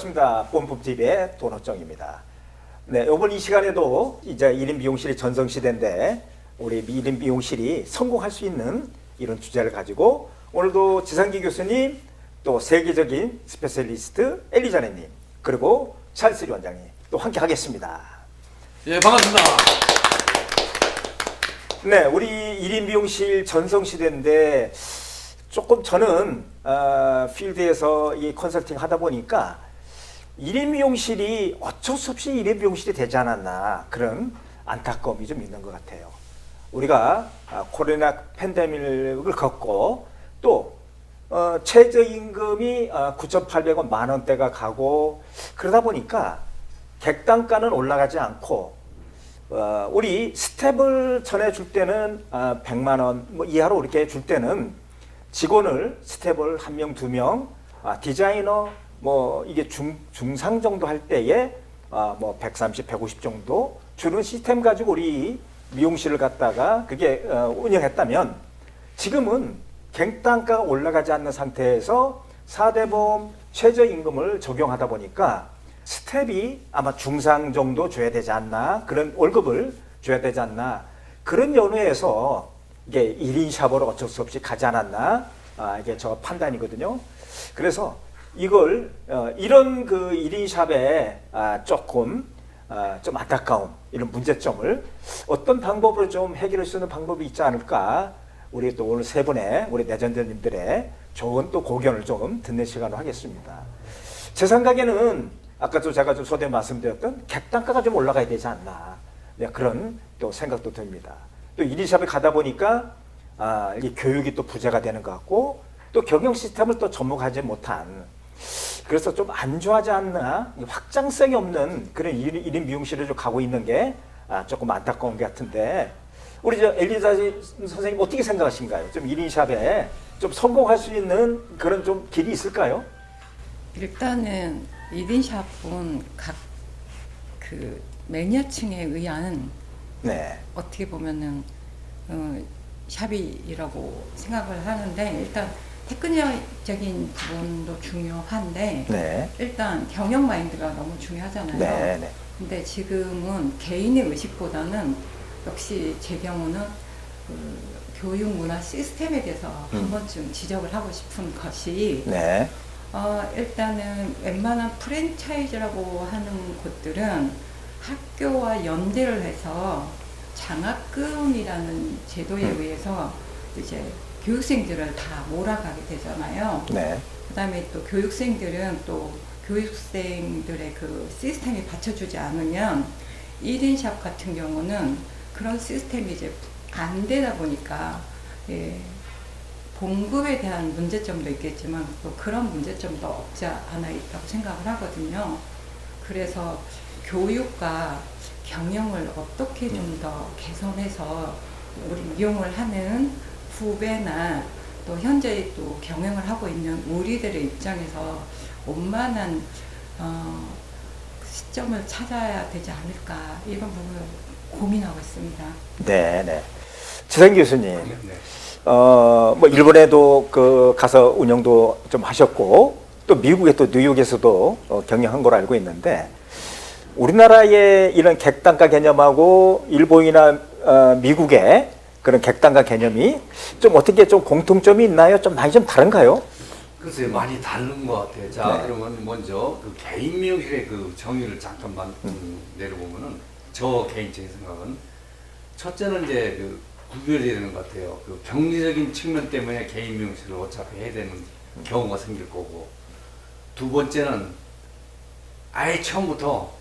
반갑습니다. 뽐뽐TV의 도노정입니다. 네, 이번 이 시간에도 이제 1인 미용실이 전성시대인데 우리 1인 미용실이 성공할 수 있는 이런 주제를 가지고 오늘도 지상기 교수님, 또 세계적인 스페셜리스트 엘리자네님, 그리고 찰스 원장님 또 함께 하겠습니다. 예, 반갑습니다. 네, 우리 1인 미용실 전성시대인데 조금 저는 필드에서 이 컨설팅 하다 보니까 1인 미용실이 어쩔 수 없이 1인 미용실이 되지 않았나 그런 안타까움이 좀 있는 것 같아요. 우리가 코로나 팬데믹을 겪고 또 최저임금이 9,800원 만 원대가 가고 그러다 보니까 객단가는 올라가지 않고 우리 스텝을 전에 줄 때는 100만 원 뭐 이하로 이렇게 줄 때는 직원을 스텝을 1명, 2명, 디자이너 뭐 이게 중상 정도 할 때에 뭐 130, 150 정도 주는 시스템 가지고 우리 미용실을 갖다가 그게 운영했다면 지금은 객단가가 올라가지 않는 상태에서 4대 보험 최저임금을 적용하다 보니까 스텝이 아마 중상 정도 줘야 되지 않나, 그런 월급을 줘야 되지 않나, 그런 연후에서 이게 1인 샵으로 어쩔 수 없이 가지 않았나, 이게 저 판단이거든요. 그래서 이걸 이런 그 1인 샵에 조금 좀 안타까움, 이런 문제점을 어떤 방법으로 좀 해결할 수 있는 방법이 있지 않을까, 우리 또 오늘 세 분의 우리 내전자님들의 좋은 또 고견을 좀 듣는 시간을 하겠습니다. 제 생각에는 아까 제가 좀 소대 말씀드렸던 객단가가 좀 올라가야 되지 않나, 그런 또 생각도 듭니다. 또 1인 샵에 가다 보니까 이 교육이 또 부재가 되는 것 같고 또 경영 시스템을 또 접목하지 못한, 그래서 좀 안 좋아하지 않나, 확장성이 없는 그런 1인 미용실을 좀 가고 있는 게 조금 안타까운 것 같은데 우리 저 엘리자 선생님 어떻게 생각하신가요? 좀 1인 샵에 좀 성공할 수 있는 그런 좀 길이 있을까요? 일단은 1인 샵은 각 그 매니아층에 의한 네. 어떻게 보면은 샵이라고 생각을 하는데, 일단 테크닉적인 부분도 중요한데 네. 일단 경영 마인드가 너무 중요하잖아요. 네. 네. 근데 지금은 개인의 의식보다는 역시 제 경우는 그 교육 문화 시스템에 대해서 한 번쯤 지적을 하고 싶은 것이, 네. 일단은 웬만한 프랜차이즈라고 하는 곳들은 학교와 연대를 해서 장학금이라는 제도에 의해서 이제 교육생들을 다 몰아가게 되잖아요. 네. 그 다음에 또 교육생들은 또 교육생들의 그 시스템이 받쳐주지 않으면 1인 샵 같은 경우는 그런 시스템이 이제 안 되다 보니까, 예, 봉급에 대한 문제점도 있겠지만 또 그런 문제점도 없지 않아 있다고 생각을 하거든요. 그래서 교육과 경영을 어떻게 좀 더 개선해서 우리 미용을 하는 후배나 또 현재 또 경영을 하고 있는 우리들의 입장에서 원만한 시점을 찾아야 되지 않을까, 이런 부분을 고민하고 있습니다. 네. 네. 지상 교수님. 네. 뭐 일본에도 가서 운영도 좀 하셨고 또 미국에 또 뉴욕에서도 경영한 걸로 알고 있는데 우리나라의 이런 객단가 개념하고 일본이나 미국의 그런 객단가 개념이 좀 어떻게 좀 공통점이 있나요? 좀 많이 좀 다른가요? 글쎄요, 많이 다른 것 같아요. 자, 네. 그러면 먼저 그 개인 미용실의 그 정의를 잠깐만 내려보면은 저 개인적인 생각은 첫째는 이제 그 구별이 되는 것 같아요. 그 병리적인 측면 때문에 개인 미용실을 어차피 해야 되는 경우가 생길 거고, 두 번째는 아예 처음부터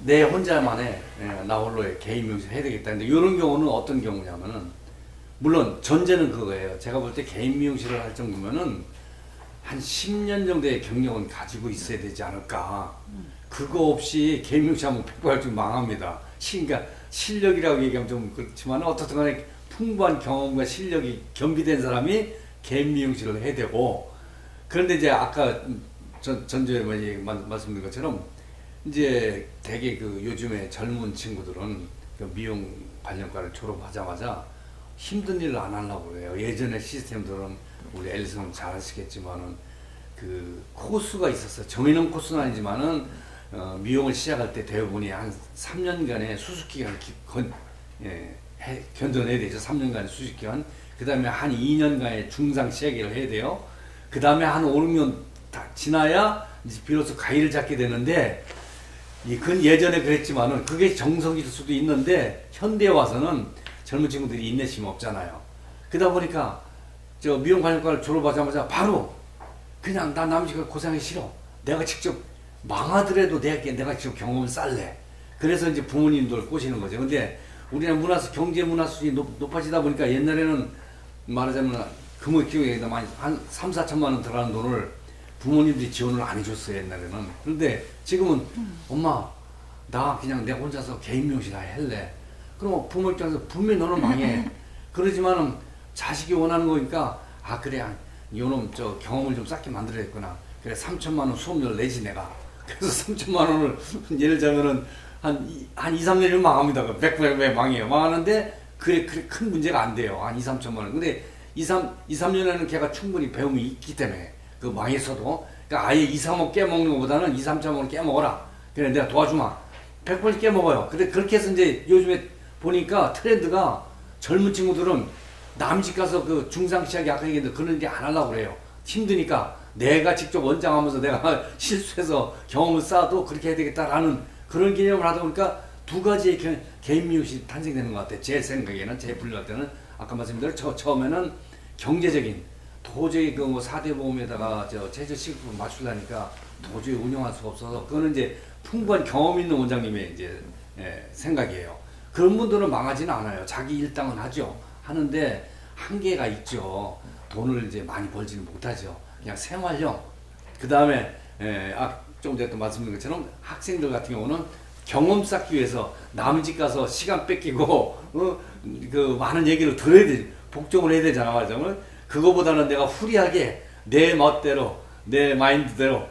내 혼자만의, 나 홀로의 개인 미용실 해야 되겠다는데, 이런 경우는 어떤 경우냐면은, 물론 전제는 그거예요. 제가 볼 때 개인 미용실을 할 정도면은 한 10년 정도의 경력은 가지고 있어야 되지 않을까. 그거 없이 개인 미용실 하면 100% 망합니다. 그러니까 실력이라고 얘기하면 좀 그렇지만 어떻든 간에 풍부한 경험과 실력이 겸비된 사람이 개인 미용실을 해야 되고, 그런데 이제 아까 전주에 말씀드린 것처럼 이제 되게 그 요즘에 젊은 친구들은 그 미용 관련과를 졸업하자마자 힘든 일을 안 하려고 그래요. 예전의 시스템들은 우리 앨리스는 잘 아시겠지만은 그 코스가 있었어요. 정해놓은 코스는 아니지만은 미용을 시작할 때 대부분이 한 3년간의 수습 기간을 견뎌내야 되죠. 3년간의 수습 기간. 그 다음에 한 2년간의 중상 시작을 해야 돼요. 그 다음에 한 5, 6년 다 지나야 이제 비로소 가위를 잡게 되는데, 그건 예전에 그랬지만은 그게 정석일 수도 있는데 현대에 와서는 젊은 친구들이 인내심이 없잖아요. 그러다 보니까 저 미용관련과를 졸업하자마자 바로 그냥 나 남자가 고생하기 싫어. 내가 직접 망하더라도 내가 직접 경험을 쌓을래. 그래서 이제 부모님들 꼬시는 거죠. 근데 우리나라 경제 문화 수준이 높아지다 보니까 옛날에는 말하자면 금액 기억에 많이 한 3, 4천만 원 들어가는 돈을 부모님들이 지원을 안 해줬어요, 옛날에는. 그런데 지금은 엄마 나 그냥 내가 혼자서 개인 미용실 다 할래. 그럼 부모 입장에서 분명히 너는 망해. 그러지만은 자식이 원하는 거니까 그래 요놈 저 경험을 좀 쌓게 만들어야겠구나. 그래 3천만 원 수업료를 내지 내가. 그래서 3천만 원을 예를 들자면은 한 2, 3년이면 망합니다. 100% 망해요. 망하는데 그래 큰 문제가 안 돼요. 한 2, 3천만 원. 근데 2, 3년에는 걔가 충분히 배움이 있기 때문에 그 망했어도 그러니까 아예 2, 3억 깨먹는 것보다는 2, 3천원을 깨먹어라. 그래 내가 도와주마. 100% 깨먹어요. 근데 그렇게 해서 이제 요즘에 보니까 트렌드가 젊은 친구들은 남집 가서 그 중상 시작이 아까 얘기했는데 그런 게 안 하려고 그래요. 힘드니까 내가 직접 원장하면서 내가 실수해서 경험을 쌓아도 그렇게 해야 되겠다라는 그런 개념을 하다 보니까 두 가지의 개인 미용실이 탄생되는 것 같아요. 제 생각에는, 제 분류할 때는 아까 말씀드린 처음에는 경제적인 도저히 그 뭐 4대 보험에다가 최저 시급을 맞추려니까 도저히 운영할 수가 없어서 그거는 이제 풍부한 경험 있는 원장님의 이제 생각이에요. 그런 분들은 망하지는 않아요. 자기 일당은 하죠. 하는데 한계가 있죠. 돈을 이제 많이 벌지는 못하죠. 그냥 생활형. 그 다음에 조금 전에 또 말씀드린 것처럼 학생들 같은 경우는 경험 쌓기 위해서 남의 집 가서 시간 뺏기고 그 많은 얘기를 들어야 돼. 복종을 해야 되잖아. 말하자면 그거보다는 내가 후리하게 내 멋대로 내 마인드대로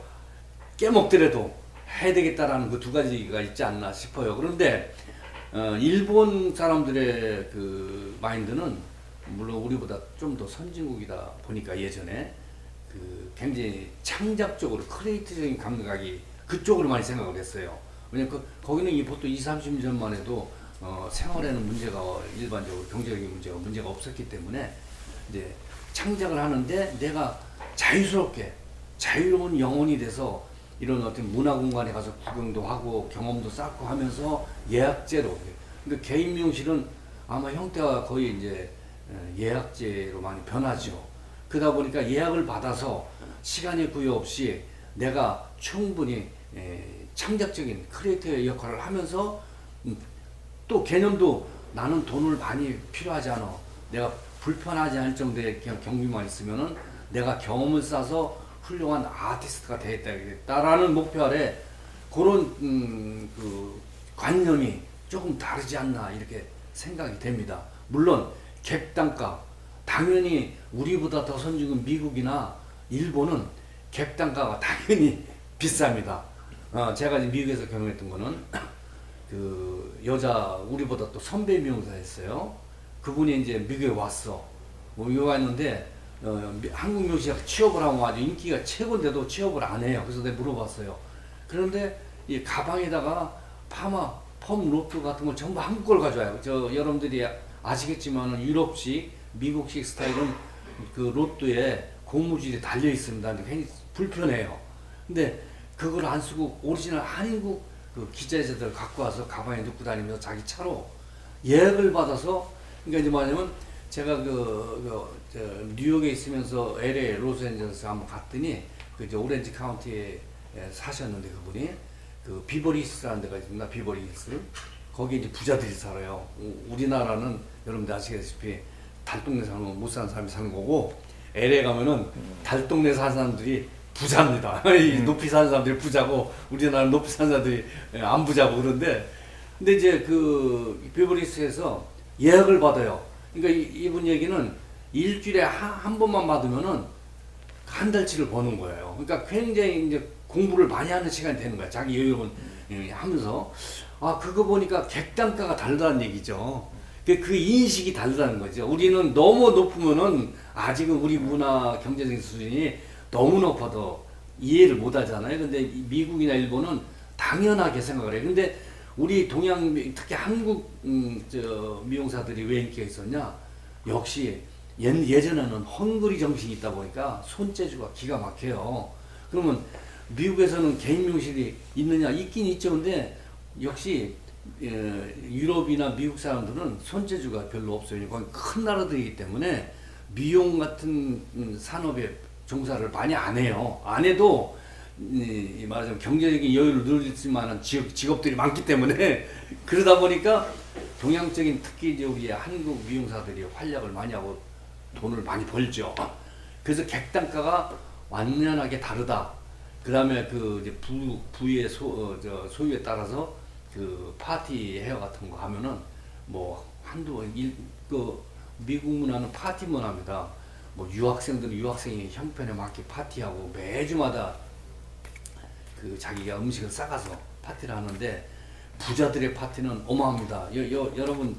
깨먹더라도 해야 되겠다라는 그 두 가지가 있지 않나 싶어요. 그런데 일본 사람들의 그 마인드는 물론 우리보다 좀 더 선진국이다 보니까 예전에 그 굉장히 창작적으로 크리에이티브적인 감각이 그쪽으로 많이 생각을 했어요. 왜냐면 거기는 보통 20, 30년만 해도 생활에는 문제가 일반적으로 경제적인 문제가 없었기 때문에 이제 창작을 하는데 내가 자유스럽게 자유로운 영혼이 돼서 이런 어떤 문화 공간에 가서 구경도 하고 경험도 쌓고 하면서 예약제로. 그러니까 개인 미용실은 아마 형태가 거의 이제 예약제로 많이 변하죠. 그러다 보니까 예약을 받아서 시간의 구애 없이 내가 충분히 창작적인 크리에이터의 역할을 하면서 또 개념도 나는 돈을 많이 필요하지 않아. 내가 불편하지 않을 정도의 그냥 경비만 있으면은 내가 경험을 쌓아서 훌륭한 아티스트가 되겠다라는 목표 아래 그런 그 관념이 조금 다르지 않나 이렇게 생각이 됩니다. 물론 객단가 당연히 우리보다 더 선진국 미국이나 일본은 객단가가 당연히 비쌉니다. 제가 이제 미국에서 경험했던 거는 그 여자 우리보다 또 선배 미용사였어요. 그분이 이제 미국에 왔어. 미국에 왔는데 한국 미용실에 취업을 하면 아주 인기가 최고인데도 취업을 안 해요. 그래서 내가 물어봤어요. 그런데 이 가방에다가 펌 로프 같은 걸 전부 한국 걸 가져와요. 여러분들이 아시겠지만 유럽식, 미국식 스타일은 그 로또에 고무줄이 달려 있습니다. 굉장히 불편해요. 근데 그걸 안 쓰고 오리지널 한국 그 기자재들을 갖고 와서 가방에 넣고 다니면서 자기 차로 예약을 받아서 그러니까 이제 뭐냐면 제가 뉴욕에 있으면서 LA, 로스앤젤레스 한번 갔더니 그 오렌지 카운티에 사셨는데 그분이 그 비버리힐스라는 데가 있습니다. 비버리힐스. 거기 이제 부자들이 살아요. 우리나라는 여러분들 아시다시피 달동네 사는 못 사는 사람이 사는 거고 LA 가면은 달동네 사는 사람들이 부자입니다. 높이 사는 사람들이 부자고 우리나라는 높이 사는 사람들이 안 부자고 그런데 근데 이제 그 비버리힐스에서 예약을 받아요. 그러니까 이분 얘기는 일주일에 한 번만 받으면은 한 달치를 버는 거예요. 그러니까 굉장히 이제 공부를 많이 하는 시간이 되는 거야. 자기 여유를 하면서. 그거 보니까 객단가가 다르다는 얘기죠. 그 인식이 다르다는 거죠. 우리는 너무 높으면은 아직은 우리 문화 경제적인 수준이 너무 높아도 이해를 못 하잖아요. 근데 미국이나 일본은 당연하게 생각을 해요. 근데 우리 동양, 특히 한국 미용사들이 왜 인기가 있었냐? 역시 예전에는 헝그리 정신이 있다 보니까 손재주가 기가 막혀요. 그러면 미국에서는 개인 미용실이 있느냐? 있긴 있죠. 근데 역시 유럽이나 미국 사람들은 손재주가 별로 없어요. 거기 큰 나라들이기 때문에 미용 같은 산업에 종사를 많이 안 해요. 안 해도 말하자면 경제적인 여유를 누릴 수 만한 직업들이 많기 때문에 그러다 보니까 동양적인 특히 저기 한국 미용사들이 활약을 많이 하고 돈을 많이 벌죠. 그래서 객단가가 완연하게 다르다. 그다음에 그 이제 부의 소유에 따라서 그 파티 헤어 같은 거 하면은 뭐 그 미국 문화는 파티 문화입니다. 뭐 유학생들은 유학생의 형편에 맞게 파티하고 매주마다 그 자기가 음식을 싸가서 파티를 하는데 부자들의 파티는 어마합니다. 여러분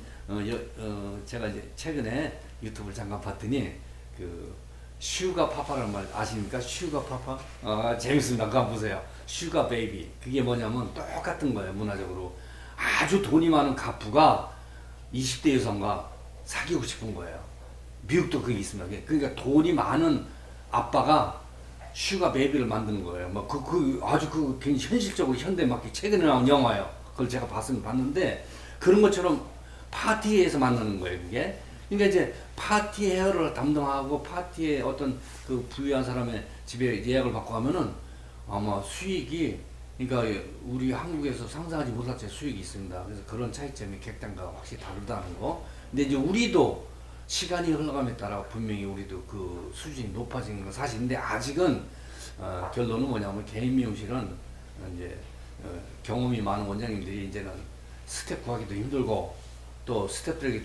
제가 이제 최근에 유튜브를 잠깐 봤더니 그 슈가 파파라는 말 아십니까? 슈가 파파? 재밌습니다. 그거 한번 보세요. 슈가 베이비. 그게 뭐냐면 똑같은 거예요. 문화적으로 아주 돈이 많은 가부가 20대 여성과 사귀고 싶은 거예요. 미국도 그게 있습니다. 그러니까 돈이 많은 아빠가 슈가 베이비를 만드는 거예요. 뭐 아주 굉장히 현실적으로 현대에 맞게 최근에 나온 영화예요. 그걸 제가 봤는데 그런 것처럼 파티에서 만나는 거예요. 그게. 그러니까 이제 파티 헤어를 담당하고 파티에 어떤 그 부유한 사람의 집에 예약을 받고 하면은 아마 수익이 그러니까 우리 한국에서 상상하지 못할 때 수익이 있습니다. 그래서 그런 차이점이 객단가가 확실히 다르다는 거. 근데 이제 우리도 시간이 흘러감에 따라 분명히 우리도 그 수준이 높아지는 건 사실인데 아직은 결론은 뭐냐면 개인 미용실은 이제 경험이 많은 원장님들이 이제는 스텝 구하기도 힘들고 또 스텝들에게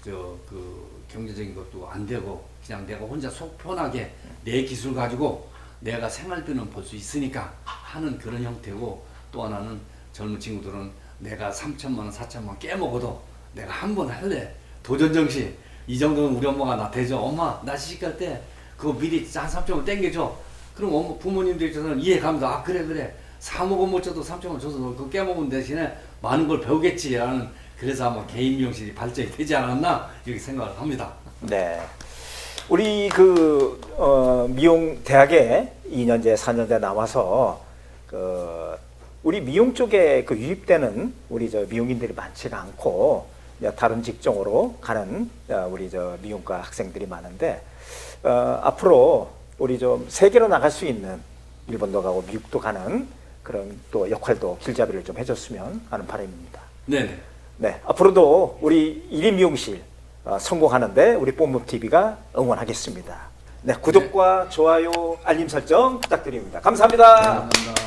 그 경제적인 것도 안 되고 그냥 내가 혼자 속 편하게 내 기술 가지고 내가 생활비는 벌 수 있으니까 하는 그런 형태고 또 하나는 젊은 친구들은 내가 3천만 원, 4천만 원 깨먹어도 내가 한 번 할래. 도전정신. 이 정도는 우리 엄마가 나 대죠. 엄마 나 시집갈 때 그거 미리 한 3천 원 땡겨줘. 그럼 엄마 부모님들 입장에서는 이해갑니다. 그래 4억 못 줘도 3천 원 줘서 너 그거 깨먹은 대신에 많은 걸 배우겠지라는 그래서 아마 개인 미용실이 발전이 되지 않았나 이렇게 생각을 합니다. 네. 우리 그 미용 대학에 2년제, 4년제 나와서 그 우리 미용 쪽에 그 유입되는 우리 저 미용인들이 많지가 않고 다른 직종으로 가는 우리 저 미용과 학생들이 많은데 앞으로 우리 좀 세계로 나갈 수 있는 일본도 가고 미국도 가는 그런 또 역할도 길잡이를 좀 해줬으면 하는 바람입니다. 네네. 네, 앞으로도 우리 1인 미용실 성공하는데 우리 뽐뿌TV가 응원하겠습니다. 네, 구독과 좋아요, 알림 설정 부탁드립니다. 감사합니다. 네, 감사합니다.